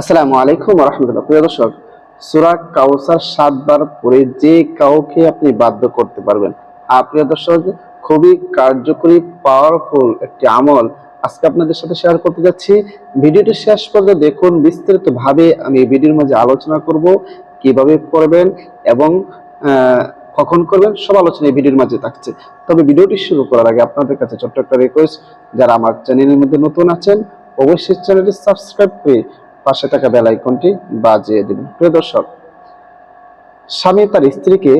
আসসালামু আলাইকুম ওয়া রাহমাতুল্লাহ। প্রিয় দর্শক, সূরা কাউসার 7 বার পড়ে যে কাউকে আপনি বাধ্য করতে পারবেন। প্রিয় দর্শক, খুবই কার্যকরী পাওয়ারফুল একটি আমল আজকে আপনাদের সাথে শেয়ার করতে যাচ্ছি। ভিডিওটি শেষ পর্যন্ত দেখুন, বিস্তারিতভাবে আমি এই ভিডিওর মধ্যে আলোচনা করব কিভাবে করবেন এবং কখন করবেন, সব আলোচনা এই ভিডিওর মাঝে থাকছে। তবে ভিডিওটি শুরু করার আগে আপনাদের কাছে ছোট্ট একটা রিকোয়েস্ট, যারা আমার চ্যানেলের মধ্যে নতুন আছেন অবশ্যই চ্যানেলটি সাবস্ক্রাইব করে পাশে থাকা বেল আইকনটি বাজিয়ে দিবেন। প্রিয় দর্শক, স্বামী তার স্ত্রীকে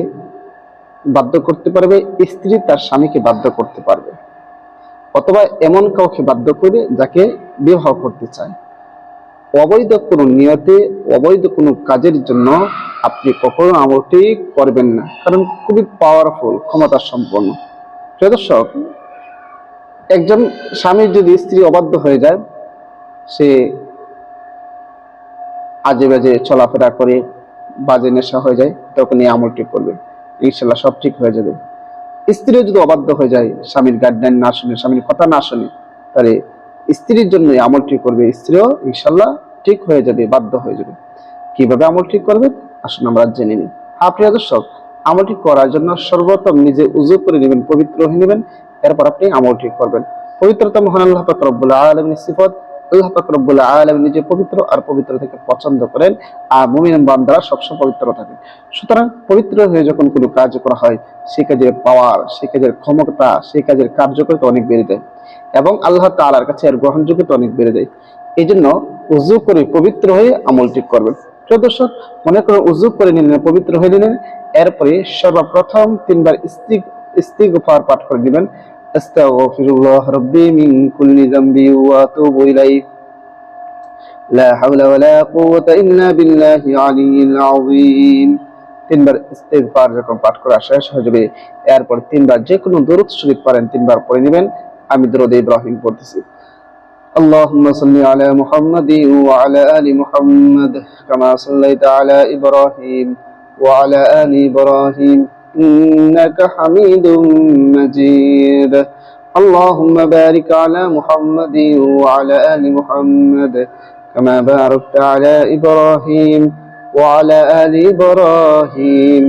বাধ্য করতে পারবে, স্ত্রী তার স্বামীকে বাধ্য করতে পারবে, অথবা এমন কাউকে বাধ্য করে যাকে বিবাহ করতে চায়। অবৈধ কোনো নিয়তে, অবৈধ কোনো কাজের জন্য আপনি কখনো আমলটি করবেন না, কারণ খুবই পাওয়ারফুল, ক্ষমতা সম্পন্ন। প্রিয় দর্শক, একজন স্বামীর যদি স্ত্রী অবাধ্য হয়ে যায়, সে আজে বাজে চলাফেরা করে, বাজে নেশা হয়ে যায়, তখন এই আমলটি করবে, ইনশাল্লাহ সব ঠিক হয়ে যাবে। স্ত্রীও যদি অবাধ্য হয়ে যায়, স্বামীর গাইডলাইন না শুনে, স্বামীর কথা না শুনে, তাহলে স্ত্রীর জন্য এই আমলটি করবে, স্ত্রীও ইনশাল্লাহ ঠিক হয়ে যাবে, বাধ্য হয়ে যাবে। কিভাবে আমলটি করবে আসুন আমরা জেনে নিই। প্রিয় দর্শক, আমলটি করার জন্য সর্বপ্রথম নিজে উযু করে নেবেন, পবিত্র হয়ে নেবেন, এরপর আপনি আমলটি করবেন। পবিত্রতা মহান আল্লাহ পাক রব্বুল আলামিনের সিফাত। আল্লাহ পাক রব্বুল আলামিন নিজে পবিত্র, আর পবিত্র থেকে পছন্দ করেন, আর মুমিন বান্দারা সবসময় পবিত্র থাকে। সুতরাং পবিত্র হয়ে যখন কোনো কাজ করা হয়, সেই কাজের পাওয়ার, সেই কাজের ক্ষমতা, সেই কাজের কার্যকারিতা অনেক বেড়ে যায় এবং আল্লাহ তাআলার কাছে এর গ্রহণযোগ্যতা অনেক বেড়ে যায়। এই জন্য উযু করে পবিত্র হয়ে আমলটি করবেন। প্রিয় দর্শক, মনে করুন উযু করে নিলেন, পবিত্র হয়ে নিলেন, এরপরে সর্বপ্রথম 3 বার ইস্তিগফার পাঠ করে দিবেন। আস্তাগফিরুল্লাহ রাব্বি মিন কুল্লি যামবি ওয়া আতুবু ইলাইহি লা হাওলা ওয়ালা কুওয়াতা ইল্লা বিল্লাহি আলিয়্যিল আযীম। 3 বার ইস্তিগফার যখন পাঠ করা শেষ হয়ে যাবে, এরপর 3 বার যে কোনো দরুদ শরীফ পড়েন, 3 বার পড়ে নেবেন। আমি দরুদ ইব্রাহিম পড়তেছি। اللهم صل على محمد وعلى آل محمد كما صليت على إبراهيم وعلى آل إبراهيم إنك حميد مجيد اللهم بارك على محمد وعلى آل محمد كما باركت على إبراهيم وعلى آل إبراهيم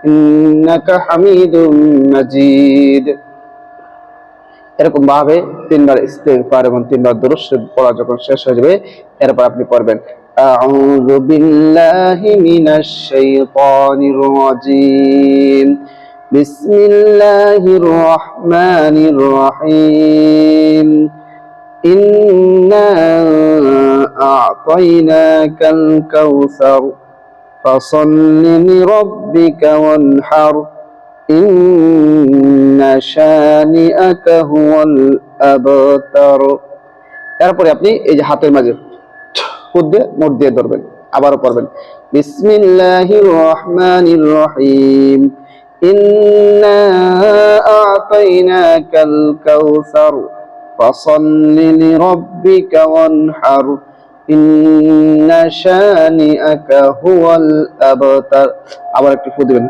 إنك حميد مجيد। এরকম ভাবে 3 বার ইস্তিগফার এবং 3 বার দরুদ শরীফ পড়া যখন শেষ হয়ে যাবে, এরপর আপনি পড়বেন আউযু বিল্লাহি মিনাশ শাইতানির রাজীম বিসমিল্লাহির রহমানির রহিম ইন্না আ'তাইনাকাল কাউসার ফাসাল্লি লিরাব্বিকা ওয়ানহার ইন্না শানিআকা হুয়াল আবতার। তারপরে আপনি এই যে হাতের মাঝে মুখ দিয়ে ধরবেন, আবারও পড়বেন বিসমিল্লাহির রহমানির রহিম ইন্না আ'তাইনাকাল কাউসার ফাসাল্লি লিরাব্বিকা ওয়ানহার ইন্না শানিআকা হুয়াল আবতার। আবার একটু ফু দিবেন।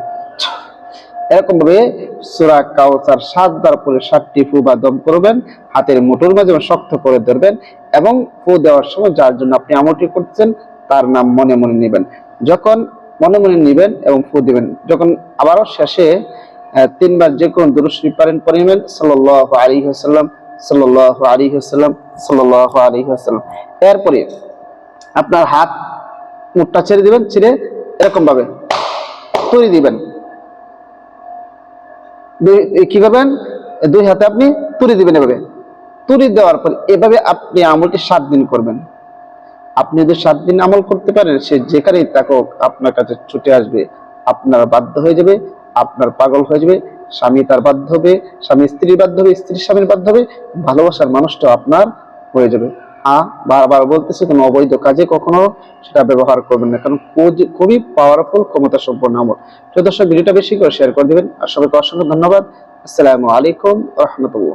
এরকম ভাবে সূরা কাউসার 7 বার পরে 7টি ফু বা দম করবেন, হাতের মুঠোর মাঝে শক্ত করে ধরবেন এবং ফু দেওয়ার সময় যার জন্য আপনি আমলটি করছেন তার নাম মনে মনে নেবেন। যখন মনে মনে নেবেন এবং ফু দিবেন, যখন আবারও শেষে 3 বার যে কোন দরুদ শরীফ পড়েন, পড়ে নেবেন সাল্লাল্লাহু আলাইহি ওয়াসাল্লাম, সাল্লাল্লাহু আলাইহি ওয়াসাল্লাম, সাল্লাল্লাহু আলাইহি ওয়াসাল্লাম। এরপরে আপনার হাত মুঠটা ছেড়ে দিবেন, ছেড়ে এরকম ভাবে তুলে দিবেন। কি করবেন? 2 হাতে আপনি তুলি দিবেন। এভাবে তুলি দেওয়ার পর এভাবে আপনি আমলটি 7 দিন করবেন। আপনি যদি 7 দিন আমল করতে পারেন, সে যেখানেই থাকুক আপনার কাছে ছুটে আসবে, আপনার বাধ্য হয়ে যাবে, আপনার পাগল হয়ে যাবে। স্বামী তার বাধ্য হবে, স্বামী স্ত্রীর বাধ্য হবে, স্ত্রী স্বামীর বাধ্য হবে, ভালোবাসার মানুষটা আপনার হয়ে যাবে। বারবার বলতেছি, কোনো অবৈধ কাজে কখনো সেটা ব্যবহার করবেন না, কারণ খুবই পাওয়ারফুল, ক্ষমতা সম্পন্ন আমল। তো দর্শক, ভিডিওটা বেশি করে শেয়ার করে দিবেন। আর সবাইকে অসংখ্য ধন্যবাদ। আসসালামু আলাইকুম ওয়া রাহমাতুল্লাহ।